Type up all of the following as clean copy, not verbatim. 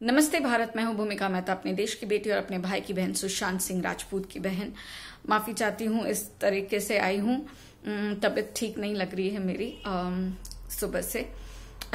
नमस्ते भारत। मैं हूं भूमिका मेहता, अपने देश की बेटी और अपने भाई की बहन सुशांत सिंह राजपूत की बहन। माफी चाहती हूं, इस तरीके से आई हूं। तबीयत ठीक नहीं लग रही है मेरी सुबह से।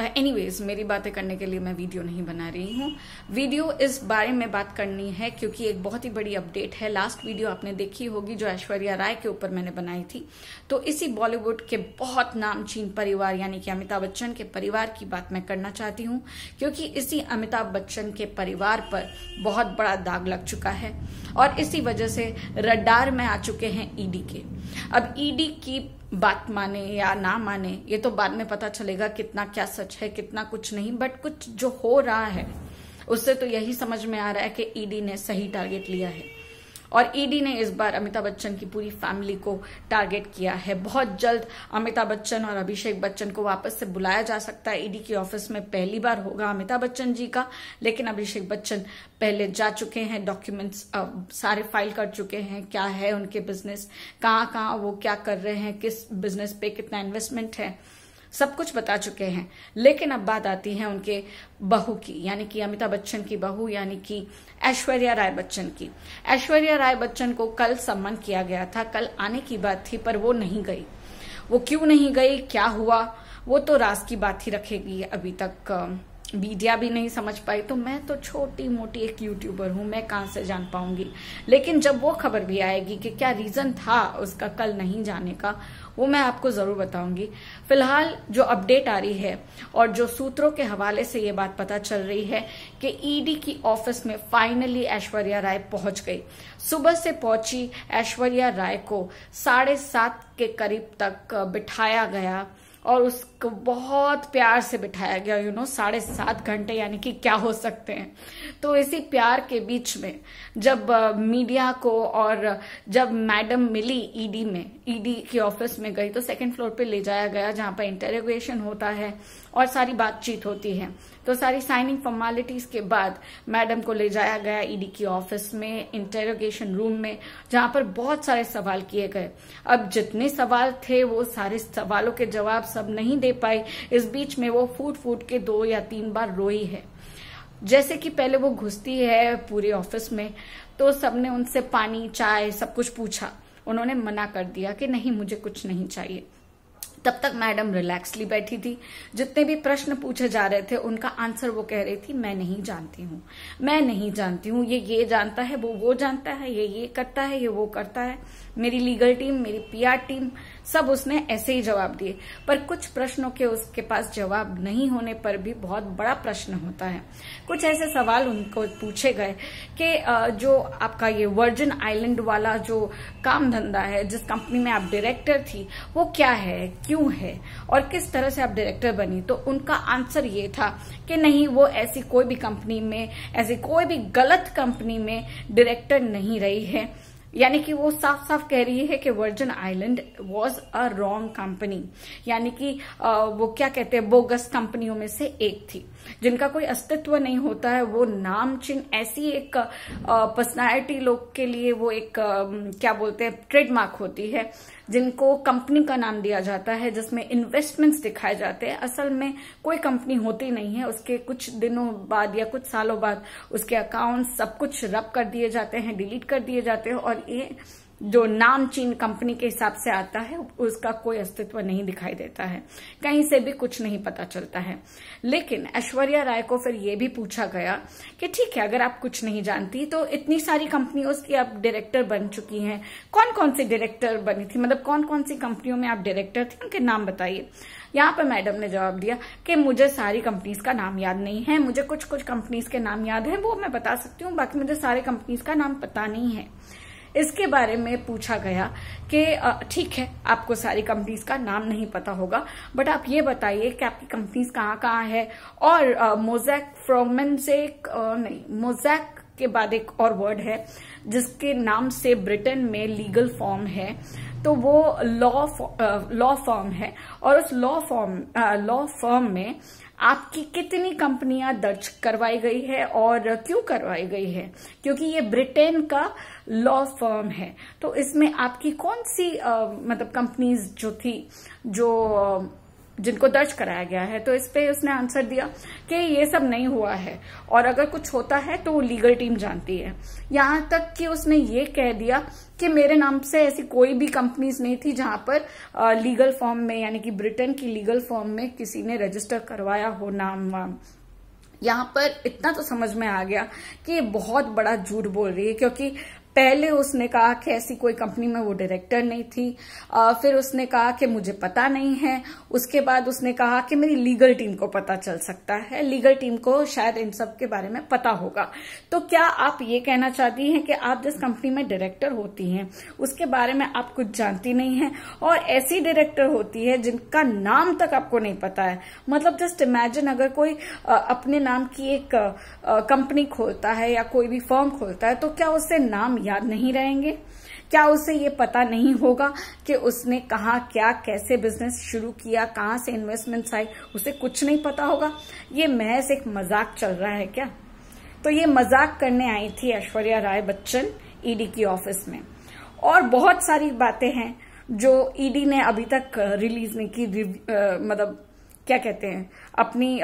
एनीवेज, मेरी बातें करने के लिए मैं वीडियो नहीं बना रही हूँ। वीडियो इस बारे में बात करनी है क्योंकि एक बहुत ही बड़ी अपडेट है। लास्ट वीडियो आपने देखी होगी जो ऐश्वर्या राय के ऊपर मैंने बनाई थी। तो इसी बॉलीवुड के बहुत नामचीन परिवार यानी कि अमिताभ बच्चन के परिवार की बात मैं करना चाहती हूँ, क्योंकि इसी अमिताभ बच्चन के परिवार पर बहुत बड़ा दाग लग चुका है और इसी वजह से रडार में आ चुके हैं ईडी के। अब ईडी की बात माने या ना माने ये तो बाद में पता चलेगा, कितना क्या सच है कितना कुछ नहीं। बट कुछ जो हो रहा है उससे तो यही समझ में आ रहा है कि ईडी ने सही टारगेट लिया है और ईडी ने इस बार अमिताभ बच्चन की पूरी फैमिली को टारगेट किया है। बहुत जल्द अमिताभ बच्चन और अभिषेक बच्चन को वापस से बुलाया जा सकता है ईडी के ऑफिस में। पहली बार होगा अमिताभ बच्चन जी का, लेकिन अभिषेक बच्चन पहले जा चुके हैं। डॉक्यूमेंट्स सारे फाइल कर चुके हैं, क्या है उनके बिजनेस, कहाँ कहाँ वो क्या कर रहे हैं, किस बिजनेस पे कितना इन्वेस्टमेंट है, सब कुछ बता चुके हैं। लेकिन अब बात आती है उनके बहू की, यानी कि अमिताभ बच्चन की बहू यानी कि ऐश्वर्या राय बच्चन की। ऐश्वर्या राय बच्चन को कल सम्मान किया गया था, कल आने की बात थी पर वो नहीं गई। वो क्यों नहीं गई, क्या हुआ, वो तो राज की बात ही रखेगी। अभी तक मीडिया भी नहीं समझ पाई। तो मैं तो छोटी मोटी एक यूट्यूबर हूं, मैं कहां से जान पाऊंगी। लेकिन जब वो खबर भी आएगी कि क्या रीजन था उसका कल नहीं जाने का, वो मैं आपको जरूर बताऊंगी। फिलहाल जो अपडेट आ रही है और जो सूत्रों के हवाले से ये बात पता चल रही है कि ईडी की ऑफिस में फाइनली ऐश्वर्या राय पहुंच गई। सुबह से पहुंची ऐश्वर्या राय को 7:30 के करीब तक बिठाया गया और उसको बहुत प्यार से बिठाया गया। 7.5 घंटे यानी कि क्या हो सकते हैं। तो इसी प्यार के बीच में जब मीडिया को और जब मैडम मिली ईडी के ऑफिस में गई, तो सेकंड फ्लोर पे ले जाया गया जहां पर इंटरोगेशन होता है और सारी बातचीत होती है। तो सारी साइनिंग फॉर्मेलिटीज के बाद मैडम को ले जाया गया ईडी की ऑफिस में, इंटरोगेशन रूम में, जहां पर बहुत सारे सवाल किए गए। अब जितने सवाल थे वो सारे सवालों के जवाब सब नहीं दे पाई। इस बीच में वो फूट के 2 या 3 बार रोई है। जैसे कि पहले वो घुसती है पूरे ऑफिस में तो सबने उनसे पानी चाय सब कुछ पूछा, उन्होंने मना कर दिया कि नहीं मुझे कुछ नहीं चाहिए। तब तक मैडम रिलैक्सली बैठी थी। जितने भी प्रश्न पूछे जा रहे थे उनका आंसर वो कह रही थी मैं नहीं जानती हूँ, मैं नहीं जानती हूँ, ये जानता है, वो जानता है, ये करता है, ये वो करता है, मेरी लीगल टीम, मेरी पीआर टीम, सब उसने ऐसे ही जवाब दिए। पर कुछ प्रश्नों के उसके पास जवाब नहीं होने पर भी बहुत बड़ा प्रश्न होता है। कुछ ऐसे सवाल उनको पूछे गए कि जो आपका ये वर्जिन आइलैंड वाला जो काम धंधा है, जिस कंपनी में आप डायरेक्टर थी, वो क्या है, क्यों है और किस तरह से आप डायरेक्टर बनी। तो उनका आंसर ये था कि नहीं, वो ऐसी कोई भी कंपनी में, ऐसी कोई भी गलत कंपनी में डायरेक्टर नहीं रही है। यानी कि वो साफ साफ कह रही है कि virgin island was a wrong company, यानी कि वो क्या कहते हैं, बोगस कंपनियों में से एक थी जिनका कोई अस्तित्व नहीं होता है। वो नामचीन ऐसी एक पर्सनालिटी लोग के लिए वो एक क्या बोलते हैं, ट्रेडमार्क होती है, जिनको कंपनी का नाम दिया जाता है, जिसमें इन्वेस्टमेंट्स दिखाए जाते हैं। असल में कोई कंपनी होती नहीं है, उसके कुछ दिनों बाद या कुछ सालों बाद उसके अकाउंट सब कुछ रब कर दिए जाते हैं, डिलीट कर दिए जाते हैं और ये जो नामचीन कंपनी के हिसाब से आता है उसका कोई अस्तित्व नहीं दिखाई देता है, कहीं से भी कुछ नहीं पता चलता है। लेकिन ऐश्वर्या राय को फिर ये भी पूछा गया कि ठीक है, अगर आप कुछ नहीं जानती तो इतनी सारी कंपनियों की आप डायरेक्टर बन चुकी हैं, कौन कौन सी डायरेक्टर बनी थी, मतलब कौन कौन सी कंपनियों में आप डायरेक्टर थे, उनके नाम बताइए। यहाँ पर मैडम ने जवाब दिया कि मुझे सारी कंपनीज का नाम याद नहीं है, मुझे कुछ कुछ कंपनीज के नाम याद है, वो मैं बता सकती हूँ, बाकी मुझे सारे कंपनीज का नाम पता नहीं है। इसके बारे में पूछा गया कि ठीक है, आपको सारी कंपनीज का नाम नहीं पता होगा, बट आप ये बताइए कि आपकी कंपनीज कहाँ कहाँ है। और मोजैक फ्रॉगमैन से नहीं, मोजैक के बाद एक और वर्ड है जिसके नाम से ब्रिटेन में लीगल फॉर्म है, तो वो लॉ फर्म है। और उस लॉ फर्म में आपकी कितनी कंपनियां दर्ज करवाई गई है और क्यों करवाई गई है, क्योंकि ये ब्रिटेन का लॉ फर्म है। तो इसमें आपकी कौन सी मतलब कंपनीज जो थी जो जिनको दर्ज कराया गया है। तो इस पे उसने आंसर दिया कि ये सब नहीं हुआ है और अगर कुछ होता है तो वो लीगल टीम जानती है। यहां तक कि उसने ये कह दिया कि मेरे नाम से ऐसी कोई भी कंपनीज नहीं थी जहां पर लीगल फॉर्म में, यानी कि ब्रिटेन की लीगल फॉर्म में किसी ने रजिस्टर करवाया हो नाम वाम। यहां पर इतना तो समझ में आ गया कि ये बहुत बड़ा झूठ बोल रही है, क्योंकि पहले उसने कहा कि ऐसी कोई कंपनी में वो डायरेक्टर नहीं थी, फिर उसने कहा कि मुझे पता नहीं है, उसके बाद उसने कहा कि मेरी लीगल टीम को पता चल सकता है, लीगल टीम को शायद इन सब के बारे में पता होगा। तो क्या आप ये कहना चाहती हैं कि आप जिस कंपनी में डायरेक्टर होती हैं उसके बारे में आप कुछ जानती नहीं हैं, और ऐसी डायरेक्टर होती है जिनका नाम तक आपको नहीं पता है? मतलब जस्ट इमेजिन, अगर कोई अपने नाम की एक कंपनी खोलता है या कोई भी फर्म खोलता है तो क्या उससे नाम याद नहीं रहेंगे? क्या उसे ये पता नहीं होगा कि उसने कहाँ क्या कैसे बिजनेस शुरू किया, कहाँ से इन्वेस्टमेंट्स आई? उसे कुछ नहीं पता होगा? ये महज एक मजाक चल रहा है क्या? तो ये मजाक करने आई थी ऐश्वर्या राय बच्चन ईडी की ऑफिस में। और बहुत सारी बातें हैं जो ईडी ने अभी तक रिलीज नहीं की, मतलब क्या कहते हैं, अपनी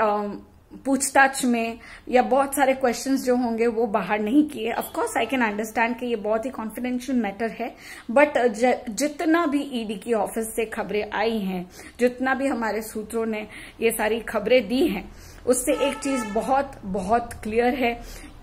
पूछताछ में, या बहुत सारे क्वेश्चंस जो होंगे वो बाहर नहीं किए। Of course I can understand कि ये बहुत ही कॉन्फिडेंशियल मैटर है, बट जितना भी ईडी की ऑफिस से खबरें आई हैं, जितना भी हमारे सूत्रों ने ये सारी खबरें दी हैं, उससे एक चीज बहुत बहुत क्लियर है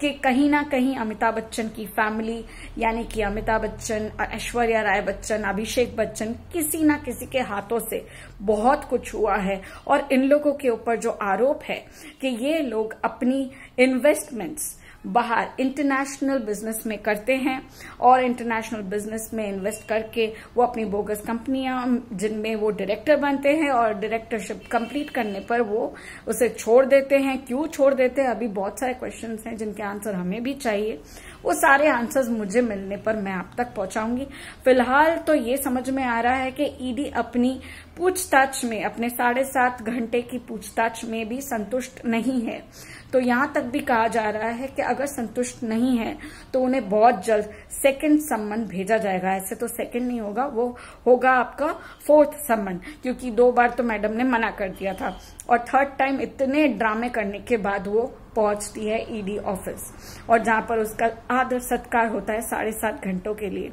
कि कहीं ना कहीं अमिताभ बच्चन की फैमिली, यानी कि अमिताभ बच्चन, ऐश्वर्या राय बच्चन, अभिषेक बच्चन, किसी ना किसी के हाथों से बहुत कुछ हुआ है। और इन लोगों के ऊपर जो आरोप है कि ये लोग अपनी इन्वेस्टमेंट्स बाहर इंटरनेशनल बिजनेस में करते हैं और इंटरनेशनल बिजनेस में इन्वेस्ट करके वो अपनी बोगस कंपनियां, जिनमें वो डायरेक्टर बनते हैं और डायरेक्टरशिप कंप्लीट करने पर वो उसे छोड़ देते हैं। क्यों छोड़ देते हैं? अभी बहुत सारे क्वेश्चंस हैं जिनके आंसर हमें भी चाहिए। वो सारे आंसर्स मुझे मिलने पर मैं आप तक पहुंचाऊंगी। फिलहाल तो ये समझ में आ रहा है कि ईडी अपनी पूछताछ में, अपने 7.5 घंटे की पूछताछ में भी संतुष्ट नहीं है। तो यहां तक भी कहा जा रहा है कि अगर संतुष्ट नहीं है तो उन्हें बहुत जल्द सेकंड सम्मन भेजा जाएगा। ऐसे तो सेकंड नहीं होगा, वो होगा आपका 4th सम्मन, क्योंकि 2 बार तो मैडम ने मना कर दिया था और 3rd टाइम इतने ड्रामे करने के बाद वो पहुंचती है ईडी ऑफिस, और जहां पर उसका आदर सत्कार होता है 7.5 घंटों के लिए।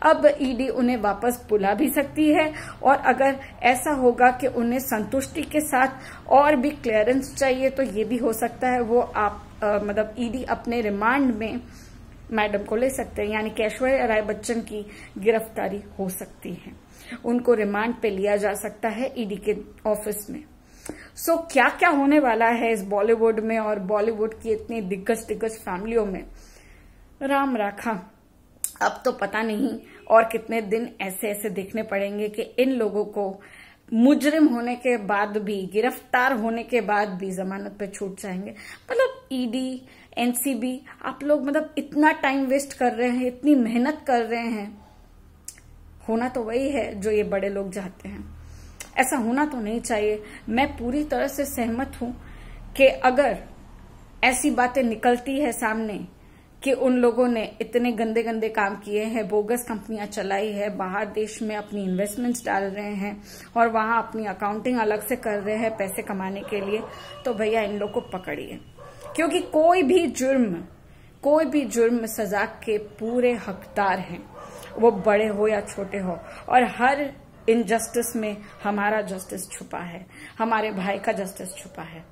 अब ईडी उन्हें वापस बुला भी सकती है, और अगर ऐसा होगा कि उन्हें संतुष्टि के साथ और भी क्लियरेंस चाहिए तो ये भी हो सकता है वो मतलब ईडी अपने रिमांड में मैडम को ले सकते हैं, यानी कि ऐश्वर्या राय बच्चन की गिरफ्तारी हो सकती है, उनको रिमांड पे लिया जा सकता है ईडी के ऑफिस में। सो क्या क्या होने वाला है इस बॉलीवुड में और बॉलीवुड की इतनी दिग्गज फैमिलियों में, राम राखा। अब तो पता नहीं और कितने दिन ऐसे ऐसे देखने पड़ेंगे कि इन लोगों को मुजरिम होने के बाद भी, गिरफ्तार होने के बाद भी जमानत पे छूट जाएंगे। मतलब ईडी, एनसीबी, आप लोग मतलब इतना टाइम वेस्ट कर रहे हैं, इतनी मेहनत कर रहे हैं, होना तो वही है जो ये बड़े लोग चाहते हैं। ऐसा होना तो नहीं चाहिए। मैं पूरी तरह से सहमत हूं कि अगर ऐसी बातें निकलती है सामने कि उन लोगों ने इतने गंदे गंदे काम किए हैं, बोगस कंपनियां चलाई है, बाहर देश में अपनी इन्वेस्टमेंट्स डाल रहे हैं और वहां अपनी अकाउंटिंग अलग से कर रहे हैं पैसे कमाने के लिए, तो भैया इन लोग को पकड़िए, क्योंकि कोई भी जुर्म सजा के पूरे हकदार हैं, वो बड़े हो या छोटे हो। और हर इनजस्टिस में हमारा जस्टिस छुपा है, हमारे भाई का जस्टिस छुपा है।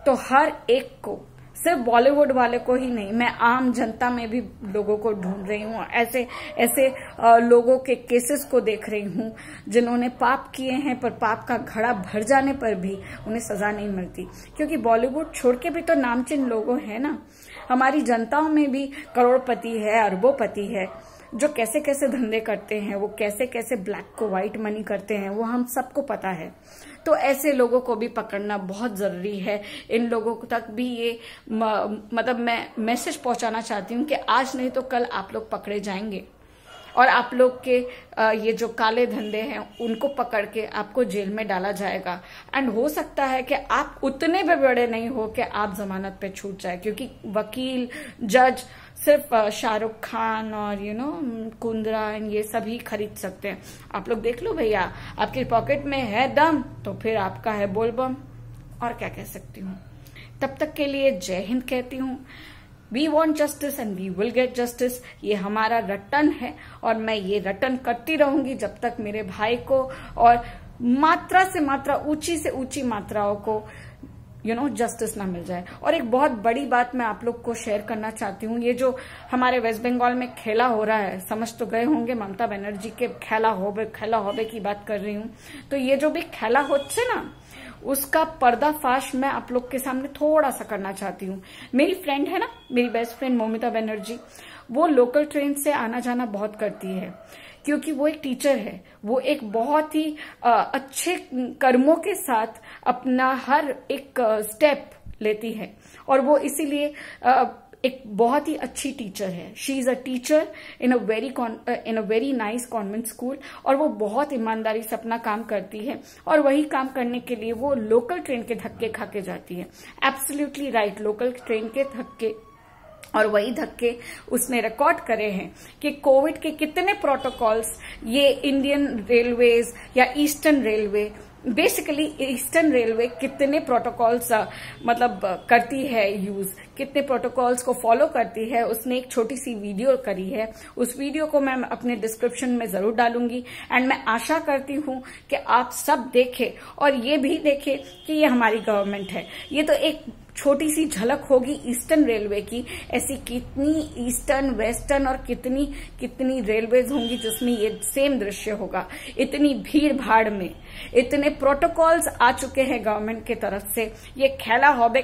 तो हर एक को, सिर्फ बॉलीवुड वाले को ही नहीं, मैं आम जनता में भी लोगों को ढूंढ रही हूँ, ऐसे लोगों के केसेस को देख रही हूँ जिन्होंने पाप किए हैं, पर पाप का घड़ा भर जाने पर भी उन्हें सजा नहीं मिलती। क्योंकि बॉलीवुड छोड़ के भी तो नामचीन लोगों हैं ना, हमारी जनताओं में भी करोड़पति है, अरबोपति है, जो कैसे कैसे धंधे करते हैं, वो कैसे कैसे ब्लैक को व्हाइट मनी करते हैं, वो हम सबको पता है। तो ऐसे लोगों को भी पकड़ना बहुत जरूरी है। इन लोगों तक भी ये मतलब मैं मैसेज पहुंचाना चाहती हूँ कि आज नहीं तो कल आप लोग पकड़े जाएंगे। और आप लोग के ये जो काले धंधे हैं उनको पकड़ के आपको जेल में डाला जाएगा। एंड हो सकता है कि आप उतने भी बड़े नहीं हो कि आप जमानत पे छूट जाए, क्योंकि वकील जज सिर्फ शाहरुख खान और कुंद्रा ये सभी खरीद सकते हैं। आप लोग देख लो भैया, आपकी पॉकेट में है दम तो फिर आपका है बोलबम। और क्या कह सकती हूँ। तब तक के लिए जय हिंद कहती हूँ। We want justice and we will get justice. ये हमारा रटन है और मैं ये रटन करती रहूंगी जब तक मेरे भाई को और मात्रा से मात्रा ऊंची से ऊंची मात्राओं को जस्टिस ना मिल जाए। और एक बहुत बड़ी बात मैं आप लोग को शेयर करना चाहती हूँ। ये जो हमारे वेस्ट बंगाल में खेला हो रहा है, समझ तो गए होंगे ममता बनर्जी के खेला होबे की बात कर रही हूँ। तो ये जो भी खेला होच्छे ना, उसका पर्दाफाश मैं आप लोग के सामने थोड़ा सा करना चाहती हूँ। मेरी फ्रेंड है ना, मेरी बेस्ट फ्रेंड ममिता बनर्जी, वो लोकल ट्रेन से आना जाना बहुत करती है, क्योंकि वो एक टीचर है। वो एक बहुत ही अच्छे कर्मों के साथ अपना हर एक स्टेप लेती है और वो इसीलिए एक बहुत ही अच्छी टीचर है। She is a teacher in a very nice convent school और वो बहुत ईमानदारी से अपना काम करती है और वही काम करने के लिए वो लोकल ट्रेन के धक्के खा के जाती है। एब्सोल्युटली राइट, लोकल ट्रेन के धक्के। और वही धक्के उसने रिकॉर्ड करे हैं कि कोविड के कितने प्रोटोकॉल्स ये इंडियन रेलवेज या eastern railway, basically eastern railway कितने प्रोटोकॉल्स मतलब करती है यूज, कितने प्रोटोकॉल्स को फॉलो करती है। उसने एक छोटी सी वीडियो करी है, उस वीडियो को मैं अपने डिस्क्रिप्शन में जरूर डालूंगी। एंड मैं आशा करती हूँ कि आप सब देखें और ये भी देखें कि ये हमारी गवर्नमेंट है। ये तो एक छोटी सी झलक होगी ईस्टर्न रेलवे की। ऐसी कितनी ईस्टर्न, वेस्टर्न और कितनी कितनी रेलवेज होंगी जिसमें ये सेम दृश्य होगा। इतनी भीड़ भाड़ में इतने प्रोटोकॉल्स आ चुके हैं गवर्नमेंट की तरफ से। ये खेला हॉबे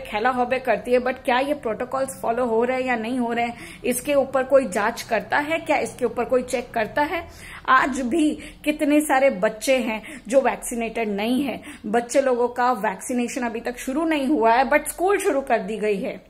करती है, बट क्या ये प्रोटोकॉल्स फॉलो हो रहे हैं या नहीं हो रहे हैं, इसके ऊपर कोई जांच करता है क्या? इसके ऊपर कोई चेक करता है? आज भी कितने सारे बच्चे हैं जो वैक्सीनेटेड नहीं है। बच्चे लोगों का वैक्सीनेशन अभी तक शुरू नहीं हुआ है, बट स्कूल शुरू कर दी गई है।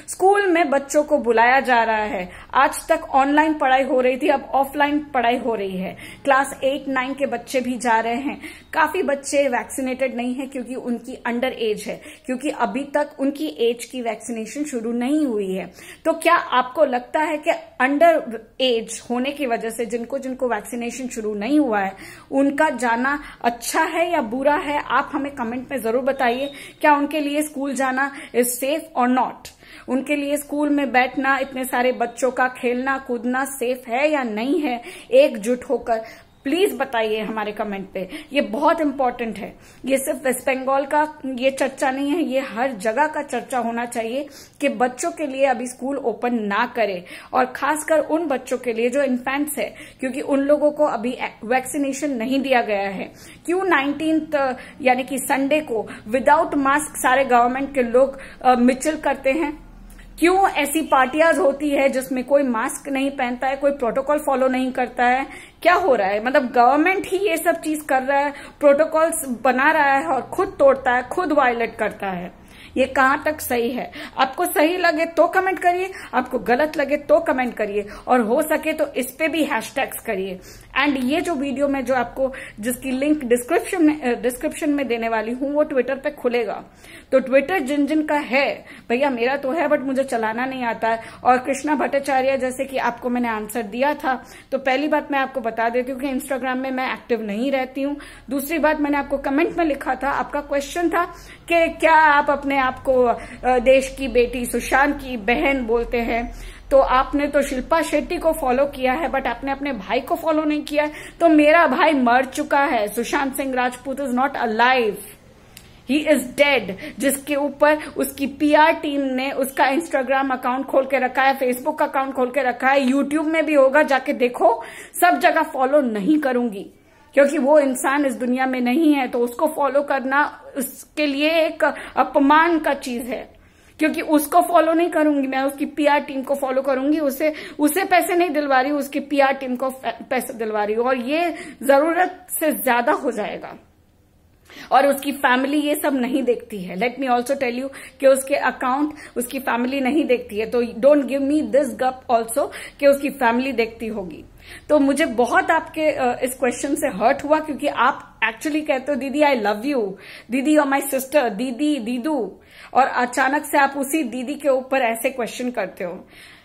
स्कूल में बच्चों को बुलाया जा रहा है। आज तक ऑनलाइन पढ़ाई हो रही थी, अब ऑफलाइन पढ़ाई हो रही है। क्लास 8-9 के बच्चे भी जा रहे हैं। काफी बच्चे वैक्सीनेटेड नहीं है क्योंकि उनकी अंडर एज है, क्योंकि अभी तक उनकी एज की वैक्सीनेशन शुरू नहीं हुई है। तो क्या आपको लगता है कि अंडर एज होने की वजह से जिनको वैक्सीनेशन शुरू नहीं हुआ है उनका जाना अच्छा है या बुरा है? आप हमें कमेंट में जरूर बताइए। क्या उनके लिए स्कूल जाना इज सेफ और नॉट? उनके लिए स्कूल में बैठना, इतने सारे बच्चों का खेलना कूदना सेफ है या नहीं है? एकजुट होकर प्लीज बताइए हमारे कमेंट पे। ये बहुत इंपॉर्टेंट है। ये सिर्फ वेस्ट बंगाल का ये चर्चा नहीं है, ये हर जगह का चर्चा होना चाहिए कि बच्चों के लिए अभी स्कूल ओपन ना करे, और खासकर उन बच्चों के लिए जो इन्फेंट्स है, क्योंकि उन लोगों को अभी वैक्सीनेशन नहीं दिया गया है। क्यों 19 यानी कि संडे को विदाउट मास्क सारे गवर्नमेंट के लोग मिचिल करते हैं? क्यों ऐसी पार्टियां होती है जिसमें कोई मास्क नहीं पहनता है, कोई प्रोटोकॉल फॉलो नहीं करता है? क्या हो रहा है? मतलब गवर्नमेंट ही ये सब चीज कर रहा है, प्रोटोकॉल्स बना रहा है और खुद तोड़ता है, खुद वायलेट करता है। ये कहाँ तक सही है? आपको सही लगे तो कमेंट करिए, आपको गलत लगे तो कमेंट करिए, और हो सके तो इस पे भी हैशटैग्स करिए। एंड ये जो वीडियो में जो आपको जिसकी लिंक डिस्क्रिप्शन में देने वाली हूँ वो ट्विटर पे खुलेगा। तो ट्विटर जिन का है, भैया मेरा तो है बट मुझे चलाना नहीं आता है, और कृष्णा भट्टाचार्य जैसे कि आपको मैंने आंसर दिया था। तो पहली बात मैं आपको बता देती हूँ कि इंस्टाग्राम में मैं एक्टिव नहीं रहती हूँ। दूसरी बात, मैंने आपको कमेंट में लिखा था, आपका क्वेश्चन था कि क्या आप अपने आप को देश की बेटी सुशांत की बहन बोलते हैं? तो आपने तो शिल्पा शेट्टी को फॉलो किया है बट आपने अपने भाई को फॉलो नहीं किया है। तो मेरा भाई मर चुका है। Sushant Singh Rajput is not alive, he is dead. जिसके ऊपर उसकी पीआर टीम ने उसका इंस्टाग्राम अकाउंट खोल के रखा है, फेसबुक अकाउंट खोल के रखा है, यूट्यूब में भी होगा, जाके देखो। सब जगह फॉलो नहीं करूंगी क्योंकि वो इंसान इस दुनिया में नहीं है, तो उसको फॉलो करना उसके लिए एक अपमान का चीज है। क्योंकि उसको फॉलो नहीं करूंगी, मैं उसकी पीआर टीम को फॉलो करूंगी। उसे पैसे नहीं दिलवा रही हूँ, उसकी पीआर टीम को पैसे दिलवा रही हूँ, और ये जरूरत से ज्यादा हो जाएगा। और उसकी फैमिली ये सब नहीं देखती है। Let me also tell you कि उसके अकाउंट उसकी फैमिली नहीं देखती है, तो डोंट गिव मी दिस गप ऑल्सो कि उसकी फैमिली देखती होगी। तो मुझे बहुत आपके इस क्वेश्चन से हर्ट हुआ, क्योंकि आप एक्चुअली कहते हो दीदी आई लव यू, दीदी और माई सिस्टर, दीदी दीदू, और अचानक से आप उसी दीदी के ऊपर ऐसे क्वेश्चन करते हो।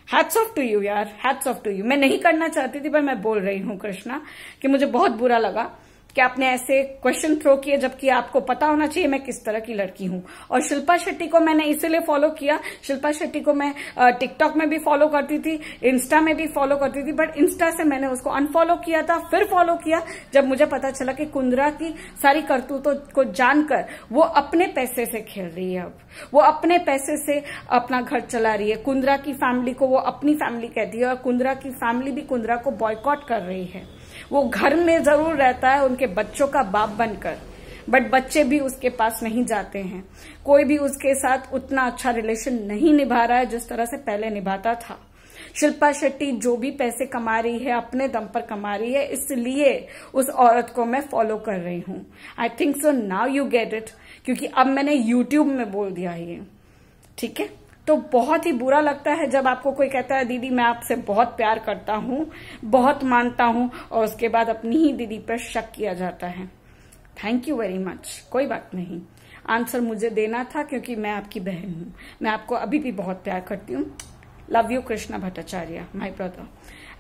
हैट्स ऑफ टू यू यार, हैट्स ऑफ टू यू। मैं नहीं करना चाहती थी, पर मैं बोल रही हूँ कृष्णा कि मुझे बहुत बुरा लगा कि आपने ऐसे क्वेश्चन थ्रो किए, जबकि आपको पता होना चाहिए मैं किस तरह की लड़की हूं। और शिल्पा शेट्टी को मैंने इसीलिए फॉलो किया, शिल्पा शेट्टी को मैं टिकटॉक में भी फॉलो करती थी, इंस्टा में भी फॉलो करती थी, बट इंस्टा से मैंने उसको अनफॉलो किया था, फिर फॉलो किया जब मुझे पता चला कि कुंद्रा की सारी करतूतों को जानकर वो अपने पैसे से खेल रही है। अब वो अपने पैसे से अपना घर चला रही है। कुंद्रा की फैमिली को वो अपनी फैमिली कहती है, और कुंद्रा की फैमिली भी कुंद्रा को बॉयकॉट कर रही है। वो घर में जरूर रहता है उनके बच्चों का बाप बनकर, बट बच्चे भी उसके पास नहीं जाते हैं। कोई भी उसके साथ उतना अच्छा रिलेशन नहीं निभा रहा है जिस तरह से पहले निभाता था। शिल्पा शेट्टी जो भी पैसे कमा रही है अपने दम पर कमा रही है, इसलिए उस औरत को मैं फॉलो कर रही हूं। I think so now you get it, क्योंकि अब मैंने यूट्यूब में बोल दिया ये, ठीक है। तो बहुत ही बुरा लगता है जब आपको कोई कहता है दीदी मैं आपसे बहुत प्यार करता हूं, बहुत मानता हूं, और उसके बाद अपनी ही दीदी पर शक किया जाता है। थैंक यू वेरी मच, कोई बात नहीं। आंसर मुझे देना था क्योंकि मैं आपकी बहन हूं। मैं आपको अभी भी बहुत प्यार करती हूँ। Love you Krishna Bhattacharya, my brother.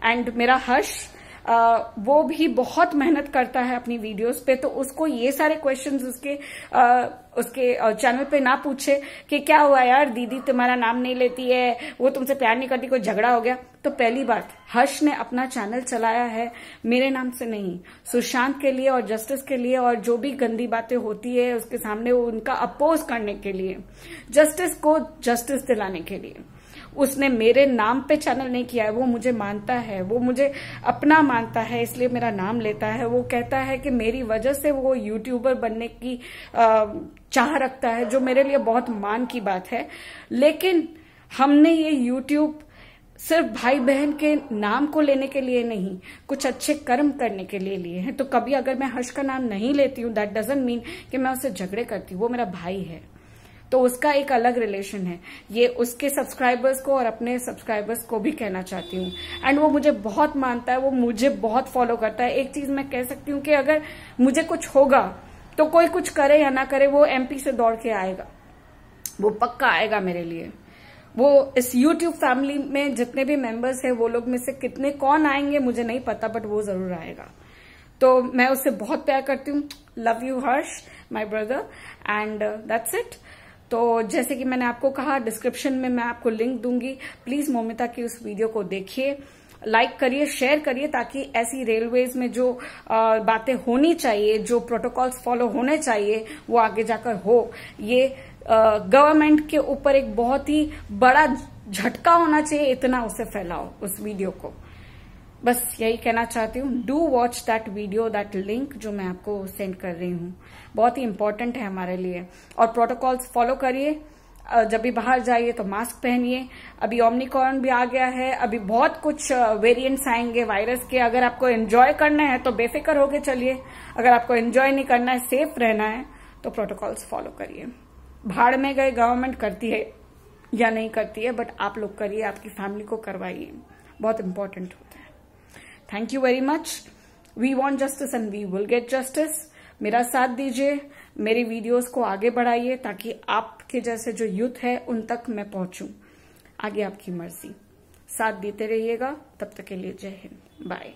And मेरा हर्ष वो भी बहुत मेहनत करता है अपनी वीडियोस पे, तो उसको ये सारे क्वेश्चंस उसके चैनल पे ना पूछे कि क्या हुआ यार दीदी तुम्हारा नाम नहीं लेती है, वो तुमसे प्यार नहीं करती, कोई झगड़ा हो गया। तो पहली बात, हर्ष ने अपना चैनल चलाया है मेरे नाम से नहीं, सुशांत के लिए और जस्टिस के लिए, और जो भी गंदी बातें होती है उसके सामने वो उनका अपोज करने के लिए, जस्टिस को जस्टिस दिलाने के लिए। उसने मेरे नाम पे चैनल नहीं किया है। वो मुझे मानता है, वो मुझे अपना मानता है, इसलिए मेरा नाम लेता है। वो कहता है कि मेरी वजह से वो यूट्यूबर बनने की चाह रखता है, जो मेरे लिए बहुत मान की बात है। लेकिन हमने ये यूट्यूब सिर्फ भाई बहन के नाम को लेने के लिए नहीं, कुछ अच्छे कर्म करने के लिए लिए हैं। तो कभी अगर मैं हर्ष का नाम नहीं लेती हूँ, दैट डजंट मीन कि मैं उससे झगड़े करती हूँ। वो मेरा भाई है, तो उसका एक अलग रिलेशन है। ये उसके सब्सक्राइबर्स को और अपने सब्सक्राइबर्स को भी कहना चाहती हूँ। एंड वो मुझे बहुत मानता है, वो मुझे बहुत फॉलो करता है। एक चीज मैं कह सकती हूँ कि अगर मुझे कुछ होगा तो कोई कुछ करे या ना करे, वो एमपी से दौड़ के आएगा, वो पक्का आएगा मेरे लिए। वो इस यूट्यूब फैमिली में जितने भी मेंबर्स हैं, वो लोग में से कितने कौन आएंगे मुझे नहीं पता, बट वो जरूर आएगा। तो मैं उससे बहुत प्यार करती हूँ। Love you Harsh, my brother, and that's it. तो जैसे कि मैंने आपको कहा, डिस्क्रिप्शन में मैं आपको लिंक दूंगी। प्लीज मौमिता की उस वीडियो को देखिए, लाइक करिए, शेयर करिए, ताकि ऐसी रेलवेज में जो बातें होनी चाहिए, जो प्रोटोकॉल्स फॉलो होने चाहिए, वो आगे जाकर हो। ये गवर्नमेंट के ऊपर एक बहुत ही बड़ा झटका होना चाहिए, इतना उसे फैलाओ उस वीडियो को। बस यही कहना चाहती हूँ। Do watch that video, that link जो मैं आपको सेंड कर रही हूँ, बहुत ही इंपॉर्टेंट है हमारे लिए। और प्रोटोकॉल्स फॉलो करिए। जब भी बाहर जाइए तो मास्क पहनिए। अभी ओमिक्रॉन भी आ गया है, अभी बहुत कुछ वेरिएंट्स आएंगे वायरस के। अगर आपको एंजॉय करना है तो बेफिक्र होके चलिए, अगर आपको एंजॉय नहीं करना है, सेफ रहना है, तो प्रोटोकॉल्स फॉलो करिए। भाड़ में गए गवर्नमेंट करती है या नहीं करती है, बट आप लोग करिए, आपकी फैमिली को करवाइए, बहुत इंपॉर्टेंट होता है। Thank you very much. We want justice and we will get justice. मेरा साथ दीजिए, मेरी वीडियोस को आगे बढ़ाइए, ताकि आपके जैसे जो यूथ है उन तक मैं पहुंचूं। आगे आपकी मर्जी, साथ देते रहिएगा। तब तक के लिए जय हिंद, बाय।